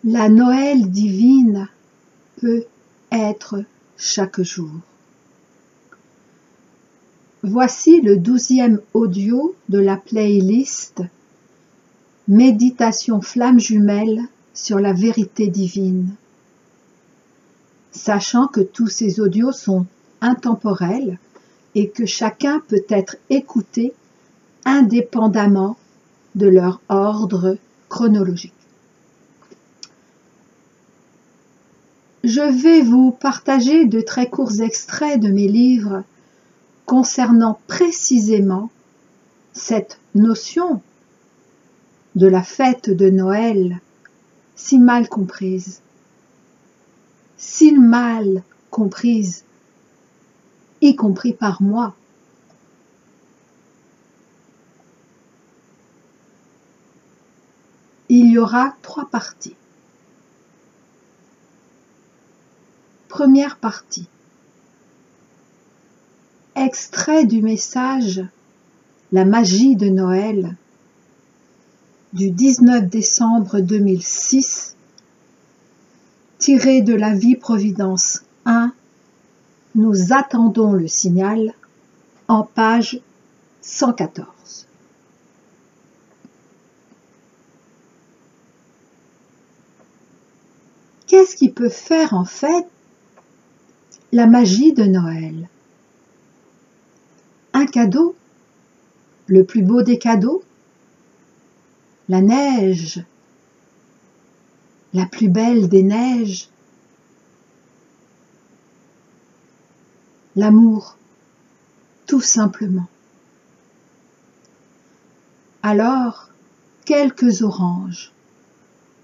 La Noël divine peut être chaque jour. Voici le 12e audio de la playlist Méditation flamme jumelle sur la vérité divine. Sachant que tous ces audios sont intemporels et que chacun peut être écouté indépendamment de leur ordre chronologique. Je vais vous partager de très courts extraits de mes livres concernant précisément cette notion de la fête de Noël si mal comprise. Si mal comprise, y compris par moi. Il y aura 3 parties. Première partie. Extrait du message La magie de Noël du 19 décembre 2006, tiré de la Vie Providence 1, Nous attendons le signal, en page 114. Qu'est-ce qui peut faire en fait la magie de Noël? Un cadeau, le plus beau des cadeaux, la neige, la plus belle des neiges, l'amour, tout simplement. Alors, quelques oranges,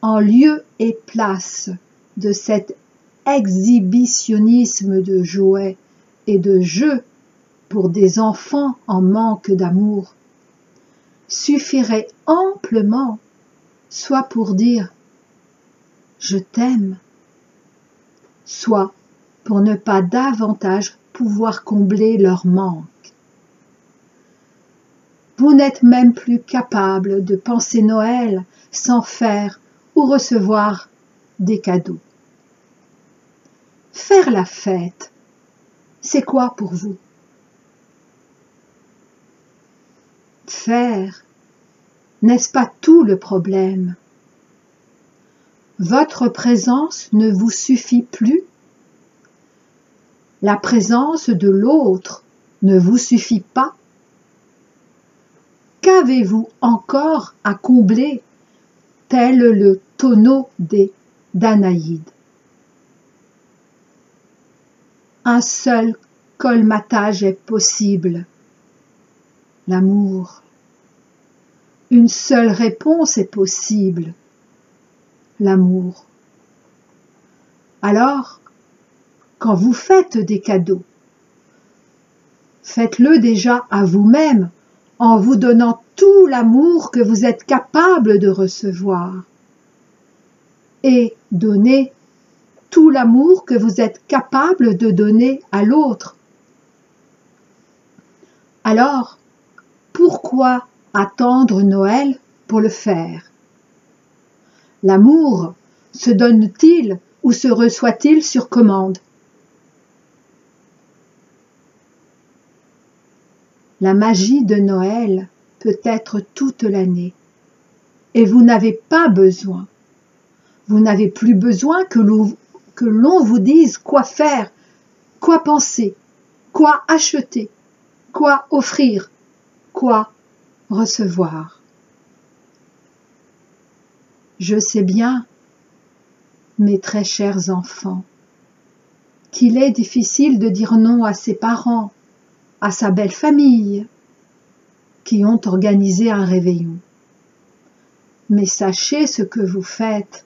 en lieu et place de cet exhibitionnisme de jouets et de jeux pour des enfants en manque d'amour, suffirait amplement, soit pour dire « je t'aime », soit pour ne pas davantage pouvoir combler leur manque. Vous n'êtes même plus capable de penser Noël sans faire ou recevoir des cadeaux. Faire la fête, c'est quoi pour vous? Faire, n'est-ce pas tout le problème? Votre présence ne vous suffit plus? La présence de l'autre ne vous suffit pas? Qu'avez-vous encore à combler, tel le tonneau des Danaïdes? Un seul colmatage est possible, l'amour. Une seule réponse est possible, l'amour. Alors, quand vous faites des cadeaux, faites-le déjà à vous-même en vous donnant tout l'amour que vous êtes capable de recevoir et donnez tout l'amour que vous êtes capable de donner à l'autre. Alors, pourquoi attendre Noël pour le faire? L'amour se donne-t-il ou se reçoit-il sur commande? La magie de Noël peut être toute l'année et vous n'avez pas besoin. Vous n'avez plus besoin que l'on vous dise quoi faire, quoi penser, quoi acheter, quoi offrir, quoi recevoir. Je sais bien, mes très chers enfants, qu'il est difficile de dire non à ses parents, à sa belle famille, qui ont organisé un réveillon. Mais sachez ce que vous faites.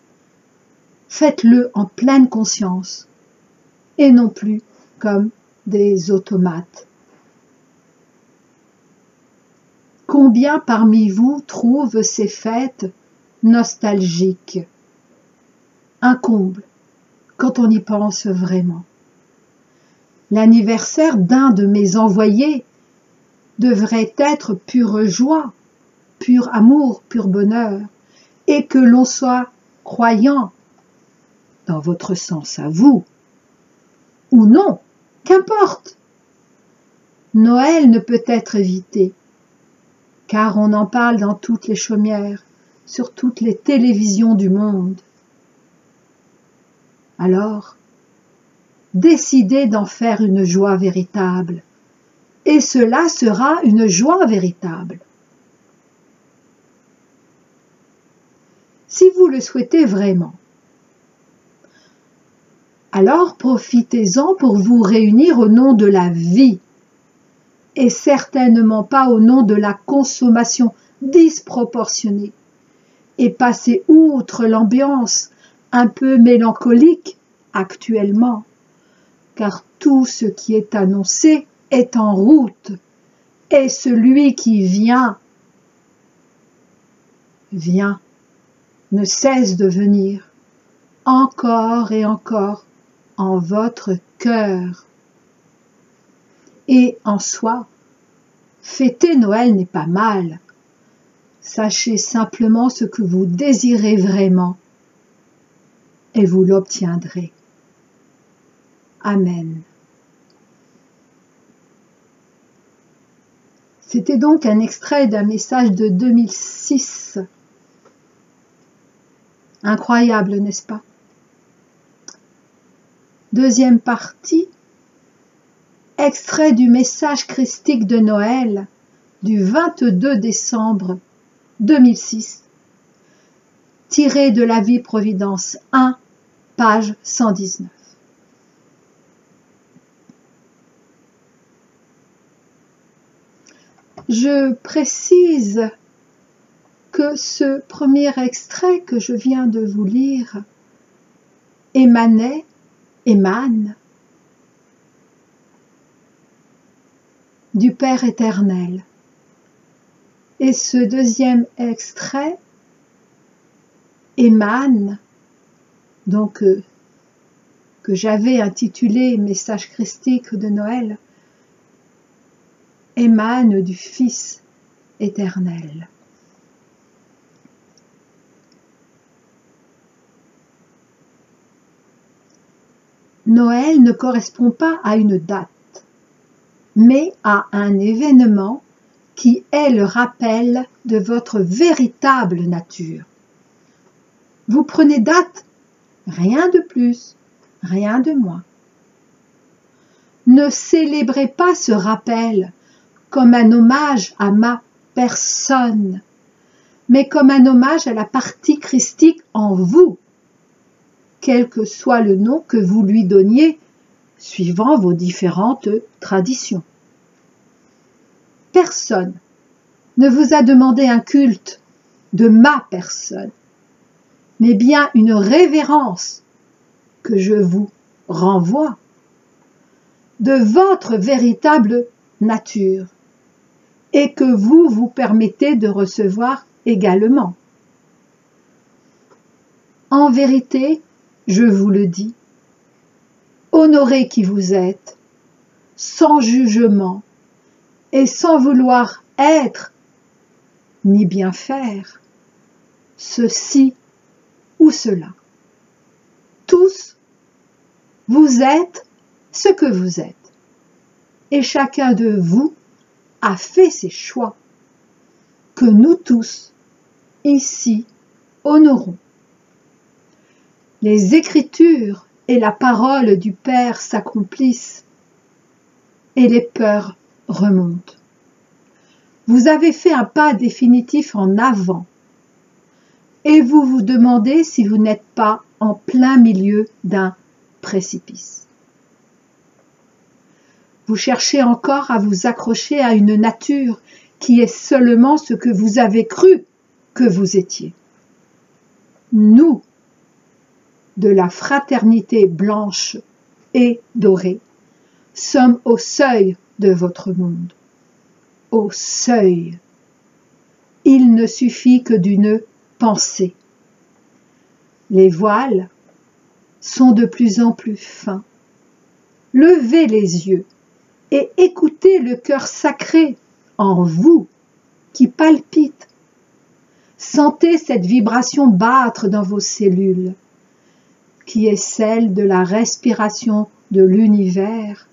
Faites-le en pleine conscience, et non plus comme des automates. Combien parmi vous trouvent ces fêtes nostalgiques? Un comble, quand on y pense vraiment. L'anniversaire d'un de mes envoyés devrait être pure joie, pur amour, pur bonheur, et que l'on soit croyant dans votre sens à vous, ou non, qu'importe. Noël ne peut être évité, car on en parle dans toutes les chaumières, sur toutes les télévisions du monde. Alors, décidez d'en faire une joie véritable, et cela sera une joie véritable. Si vous le souhaitez vraiment, alors profitez-en pour vous réunir au nom de la vie, et certainement pas au nom de la consommation disproportionnée, et passez outre l'ambiance un peu mélancolique actuellement, car tout ce qui est annoncé est en route, et celui qui vient, ne cesse de venir, encore et encore, en votre cœur. Et en soi, fêter Noël n'est pas mal. Sachez simplement ce que vous désirez vraiment, et vous l'obtiendrez. Amen. C'était donc un extrait d'un message de 2006. Incroyable, n'est-ce pas? Deuxième partie, extrait du message christique de Noël du 22 décembre 2006, tiré de la Vie Providence 1, page 119. Je précise que ce premier extrait que je viens de vous lire émane du Père éternel. Et ce deuxième extrait émane, donc que j'avais intitulé Message christique de Noël, émane du Fils éternel. Noël ne correspond pas à une date, mais à un événement qui est le rappel de votre véritable nature. Vous prenez date, rien de plus, rien de moins. Ne célébrez pas ce rappel comme un hommage à ma personne, mais comme un hommage à la partie christique en vous, quel que soit le nom que vous lui donniez, suivant vos différentes traditions. Personne ne vous a demandé un culte de ma personne, mais bien une révérence que je vous renvoie de votre véritable nature et que vous vous permettez de recevoir également. En vérité, je vous le dis, honorez qui vous êtes, sans jugement et sans vouloir être ni bien faire ceci ou cela. Tous, vous êtes ce que vous êtes, et chacun de vous a fait ses choix, que nous tous, ici, honorons. Les Écritures et la parole du Père s'accomplissent, et les peurs remontent. Vous avez fait un pas définitif en avant, et vous vous demandez si vous n'êtes pas en plein milieu d'un précipice. Vous cherchez encore à vous accrocher à une nature qui est seulement ce que vous avez cru que vous étiez. Nous, de la fraternité blanche et dorée, sommes au seuil de votre monde. Au seuil. Il ne suffit que d'une pensée. Les voiles sont de plus en plus fins. Levez les yeux et écoutez le cœur sacré en vous qui palpite. Sentez cette vibration battre dans vos cellules. qui est celle de la respiration de l'univers,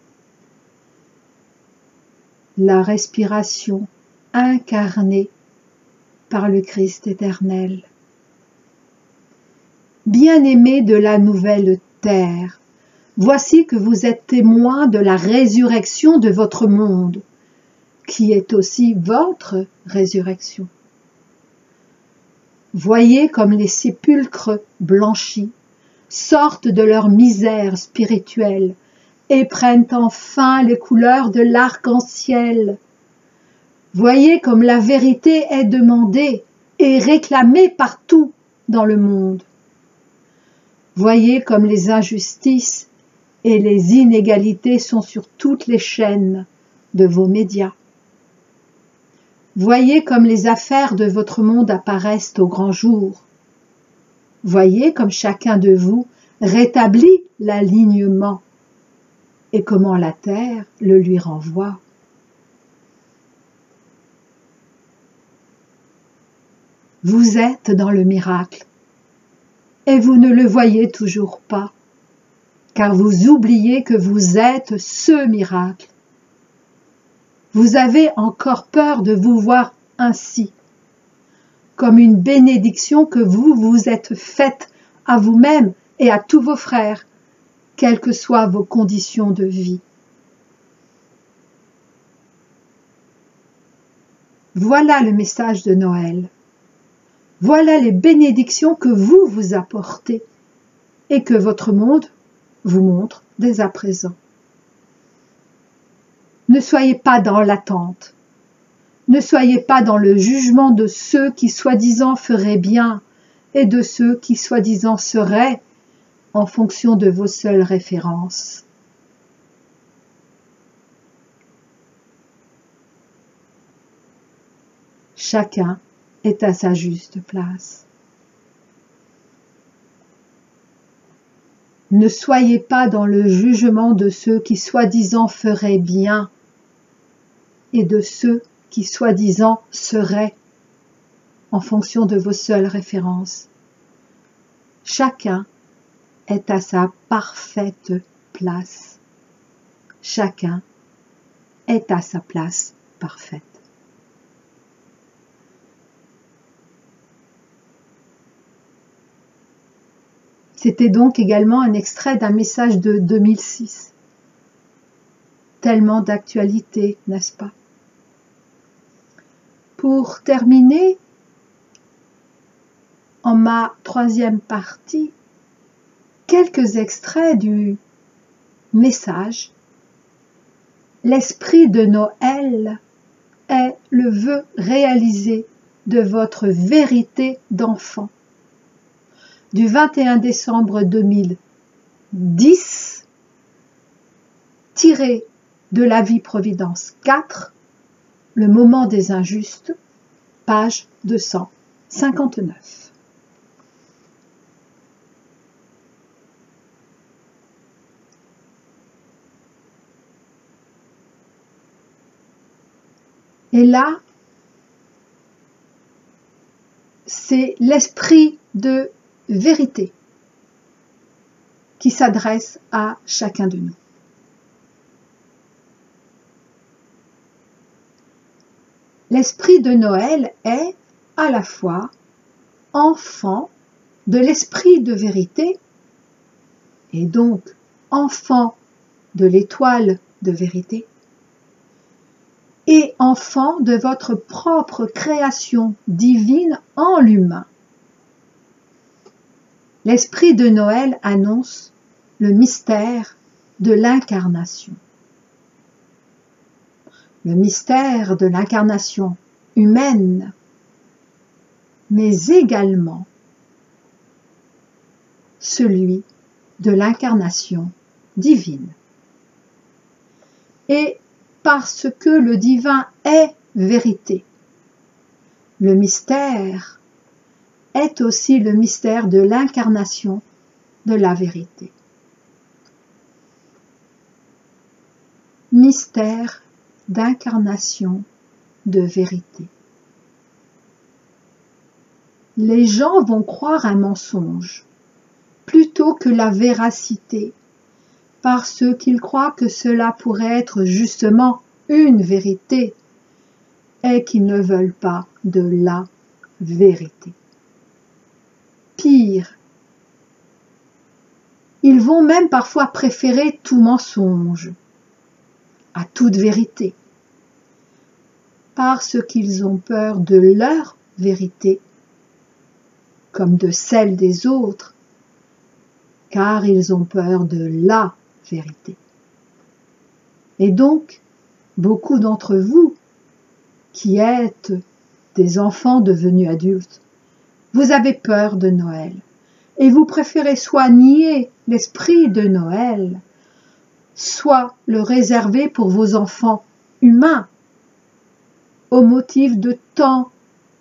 la respiration incarnée par le Christ éternel. Bien-aimés de la nouvelle terre, voici que vous êtes témoins de la résurrection de votre monde, qui est aussi votre résurrection. Voyez comme les sépulcres blanchis sortent de leur misère spirituelle et prennent enfin les couleurs de l'arc-en-ciel. Voyez comme la vérité est demandée et réclamée partout dans le monde. Voyez comme les injustices et les inégalités sont sur toutes les chaînes de vos médias. Voyez comme les affaires de votre monde apparaissent au grand jour. Voyez comme chacun de vous rétablit l'alignement et comment la terre le lui renvoie. Vous êtes dans le miracle et vous ne le voyez toujours pas, car vous oubliez que vous êtes ce miracle. Vous avez encore peur de vous voir ainsi, comme une bénédiction que vous vous êtes faite à vous-même et à tous vos frères, quelles que soient vos conditions de vie. Voilà le message de Noël. Voilà les bénédictions que vous vous apportez et que votre monde vous montre dès à présent. Ne soyez pas dans l'attente. Ne soyez pas dans le jugement de ceux qui soi-disant feraient bien et de ceux qui soi-disant seraient en fonction de vos seules références. Chacun est à sa juste place. Ne soyez pas dans le jugement de ceux qui soi-disant feraient bien et de ceux qui soi-disant seraient en fonction de vos seules références. Chacun est à sa parfaite place. Chacun est à sa place parfaite. C'était donc également un extrait d'un message de 2006. Tellement d'actualité, n'est-ce pas? Pour terminer, en ma troisième partie, quelques extraits du message. L'esprit de Noël est le vœu réalisé de votre vérité d'enfant. Du 21 décembre 2010, tiré de la vie Providence 4, le moment des injustes, page 259. Et là, c'est l'esprit de vérité qui s'adresse à chacun de nous. L'esprit de Noël est à la fois enfant de l'esprit de vérité et donc enfant de l'étoile de vérité et enfant de votre propre création divine en l'humain. L'esprit de Noël annonce le mystère de l'incarnation. Le mystère de l'incarnation humaine, mais également celui de l'incarnation divine. Et parce que le divin est vérité, le mystère est aussi le mystère de l'incarnation de la vérité. Mystère d'incarnation de vérité. Les gens vont croire un mensonge plutôt que la véracité, parce qu'ils croient que cela pourrait être justement une vérité et qu'ils ne veulent pas de la vérité. Pire, ils vont même parfois préférer tout mensonge à toute vérité, parce qu'ils ont peur de leur vérité, comme de celle des autres, car ils ont peur de la vérité. Et donc, beaucoup d'entre vous, qui êtes des enfants devenus adultes, vous avez peur de Noël, et vous préférez soit nier l'esprit de Noël, soit le réserver pour vos enfants humains, au motif de tant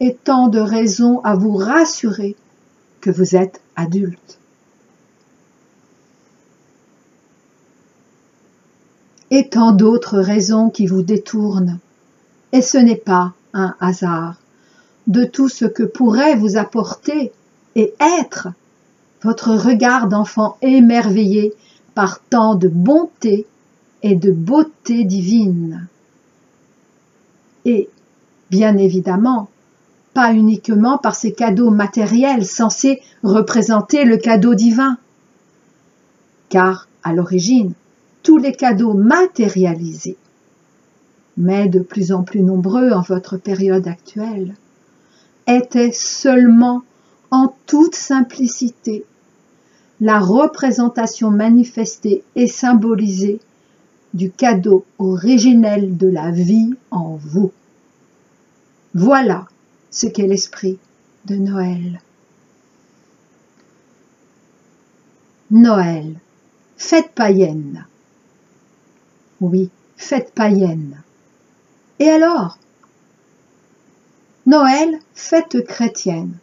et tant de raisons à vous rassurer que vous êtes adulte. Et tant d'autres raisons qui vous détournent, et ce n'est pas un hasard, de tout ce que pourrait vous apporter et être votre regard d'enfant émerveillé par tant de bonté et de beauté divine. Et, bien évidemment, pas uniquement par ces cadeaux matériels censés représenter le cadeau divin, car, à l'origine, tous les cadeaux matérialisés, mais de plus en plus nombreux en votre période actuelle, étaient seulement, en toute simplicité, la représentation manifestée et symbolisée du cadeau originel de la vie en vous. Voilà ce qu'est l'esprit de Noël. Noël, fête païenne. Oui, fête païenne. Et alors? Noël, fête chrétienne.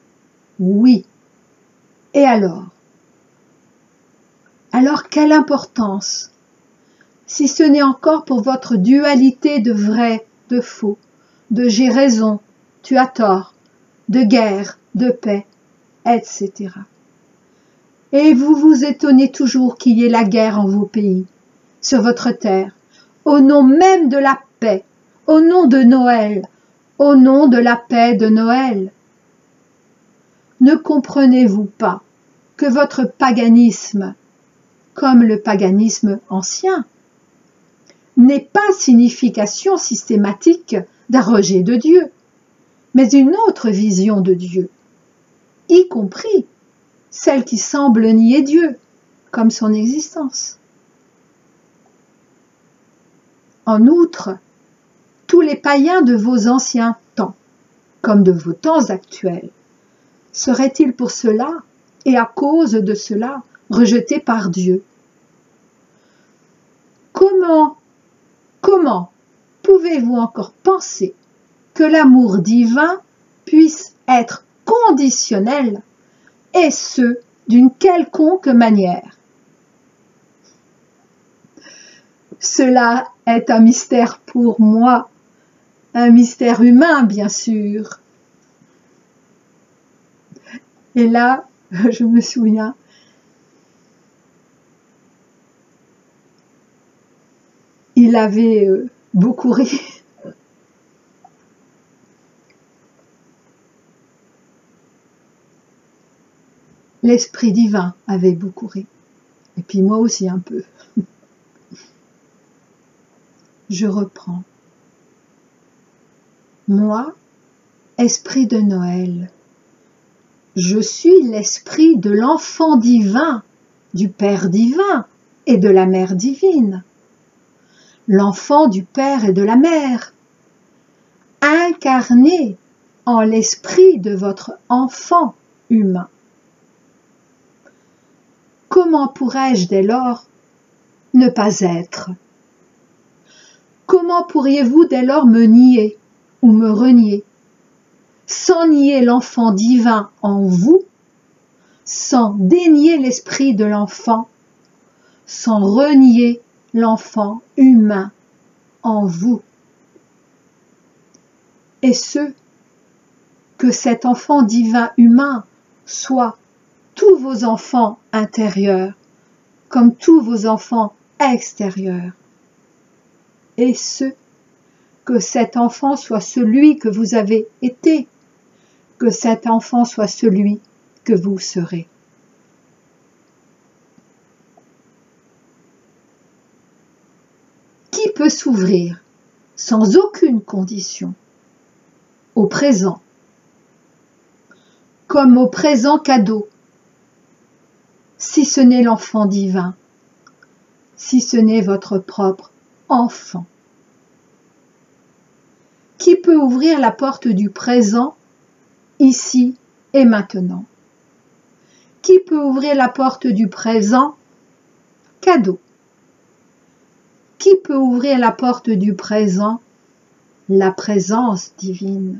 Oui. Et alors? Alors quelle importance, si ce n'est encore pour votre dualité de vrai, de faux, de j'ai raison, tu as tort, de guerre, de paix, etc. Et vous vous étonnez toujours qu'il y ait la guerre en vos pays, sur votre terre, au nom même de la paix, au nom de Noël, au nom de la paix de Noël. Ne comprenez-vous pas que votre paganisme, comme le paganisme ancien, n'est pas signification systématique d'un rejet de Dieu, mais une autre vision de Dieu, y compris celle qui semble nier Dieu comme son existence. En outre, tous les païens de vos anciens temps, comme de vos temps actuels, seraient-ils pour cela, et à cause de cela, rejetés par Dieu? Comment pouvez-vous encore penser que l'amour divin puisse être conditionnel, et ce, d'une quelconque manière? Cela est un mystère pour moi, un mystère humain, bien sûr. Et là, je me souviens, il avait beaucoup ri. L'esprit divin avait beaucoup ri. Et puis moi aussi un peu. Je reprends. Moi, esprit de Noël, je suis l'esprit de l'enfant divin, du Père divin et de la Mère divine. L'enfant du Père et de la Mère, incarné en l'esprit de votre enfant humain. Comment pourrais-je dès lors ne pas être? Comment pourriez-vous dès lors me nier ou me renier, sans nier l'enfant divin en vous, sans dénier l'esprit de l'enfant, sans renier l'enfant humain en vous? Et ce, que cet enfant divin humain soit tout tous vos enfants intérieurs, comme tous vos enfants extérieurs. Et que cet enfant soit celui que vous avez été, que cet enfant soit celui que vous serez. Qui peut s'ouvrir sans aucune condition au présent, comme au présent cadeau, si ce n'est l'enfant divin, si ce n'est votre propre enfant? Qui peut ouvrir la porte du présent, ici et maintenant? Qui peut ouvrir la porte du présent, cadeau? Qui peut ouvrir la porte du présent, la présence divine?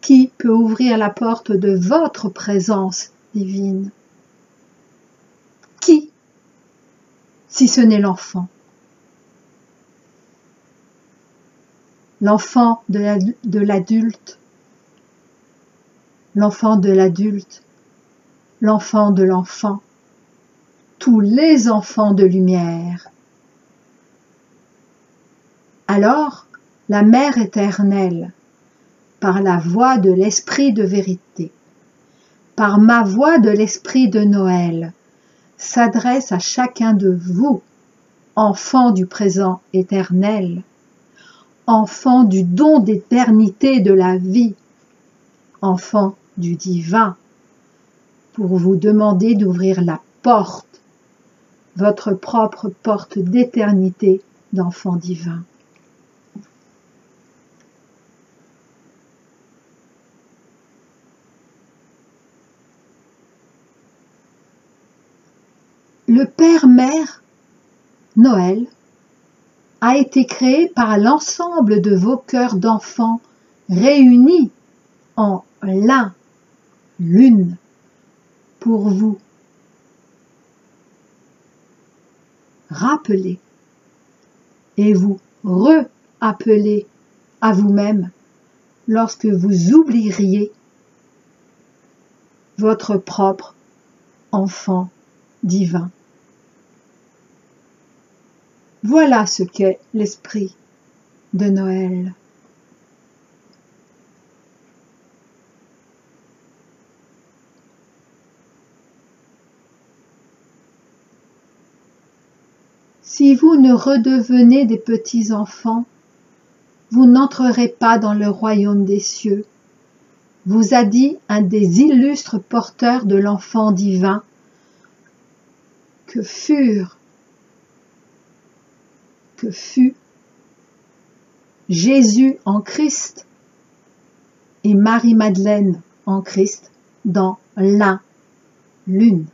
Qui peut ouvrir la porte de votre présence divine? Qui, si ce n'est l'enfant? L'enfant de l'adulte, l'enfant de l'adulte, l'enfant de l'enfant, tous les enfants de lumière. Alors, la Mère éternelle, par la voix de l'Esprit de vérité, par ma voix de l'Esprit de Noël, s'adresse à chacun de vous, enfants du présent éternel, enfants du don d'éternité de la vie, enfants du divin, pour vous demander d'ouvrir la porte, votre propre porte d'éternité d'enfant divin. Le Père-Mère, Noël, a été créé par l'ensemble de vos cœurs d'enfants réunis en l'un, l'une, pour vous rappeler et vous re-appeler à vous-même lorsque vous oublieriez votre propre enfant divin. Voilà ce qu'est l'esprit de Noël. Si vous ne redevenez des petits enfants, vous n'entrerez pas dans le royaume des cieux, vous a dit un des illustres porteurs de l'enfant divin que fut Jésus en Christ et Marie-Madeleine en Christ dans l'un, l'une.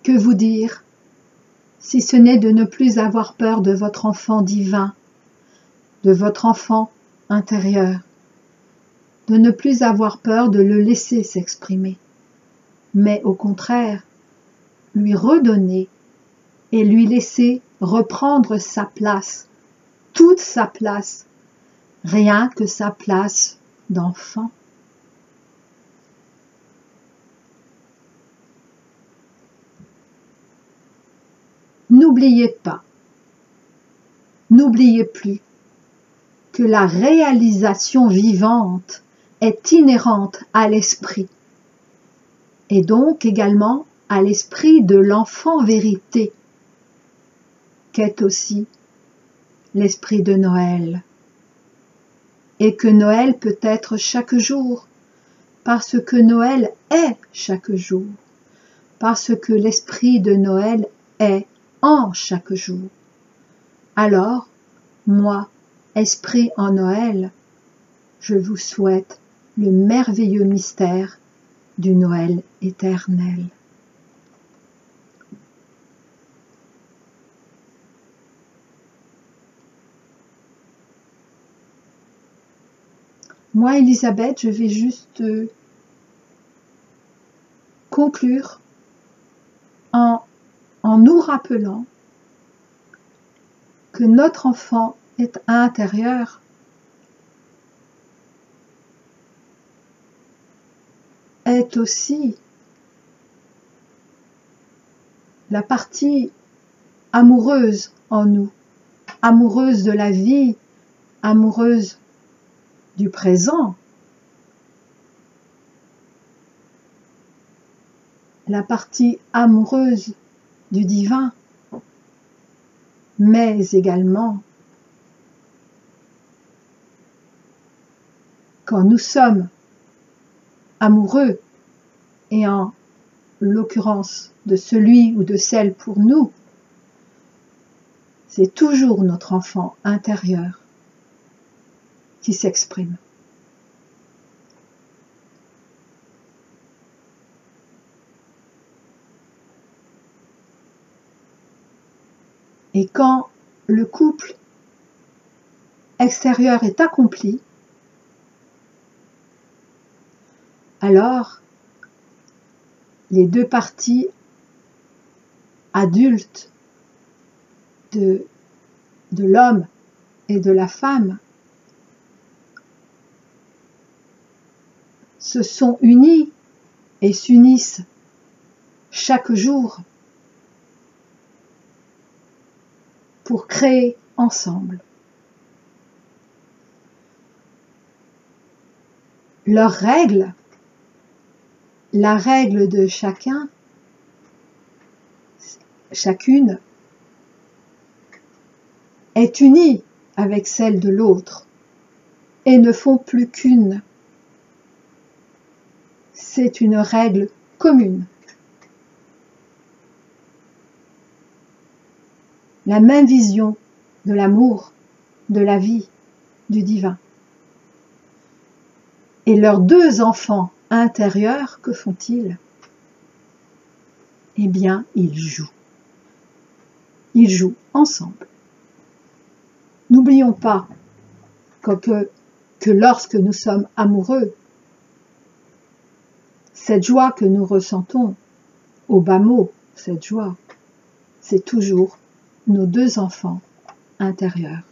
Que vous dire, si ce n'est de ne plus avoir peur de votre enfant divin, de votre enfant intérieur, de ne plus avoir peur de le laisser s'exprimer, mais au contraire, lui redonner et lui laisser reprendre sa place, toute sa place, rien que sa place d'enfant. N'oubliez pas, n'oubliez plus que la réalisation vivante est inhérente à l'esprit, et donc également à l'esprit de l'enfant vérité, qu'est aussi l'esprit de Noël, et que Noël peut être chaque jour, parce que Noël est chaque jour, parce que l'esprit de Noël est en chaque jour. Alors, moi, esprit en Noël, je vous souhaite le merveilleux mystère du Noël éternel. Moi, Elisabeth, je vais juste conclure en nous rappelant que notre enfant intérieur est aussi la partie amoureuse en nous, amoureuse de la vie, amoureuse du présent, la partie amoureuse du divin, mais également quand nous sommes amoureux, et en l'occurrence de celui ou de celle pour nous, c'est toujours notre enfant intérieur qui s'exprime. Et quand le couple extérieur est accompli, alors les deux parties adultes de l'homme et de la femme se sont unis et s'unissent chaque jour pour créer ensemble. Leurs règles, la règle de chacun, chacune, est unie avec celle de l'autre et ne font plus qu'une. C'est une règle commune. La même vision de l'amour, de la vie, du divin. Et leurs deux enfants intérieurs, que font-ils? Eh bien, ils jouent. Ils jouent ensemble. N'oublions pas que lorsque nous sommes amoureux, cette joie que nous ressentons, au bas mot, cette joie, c'est toujours nos deux enfants intérieurs.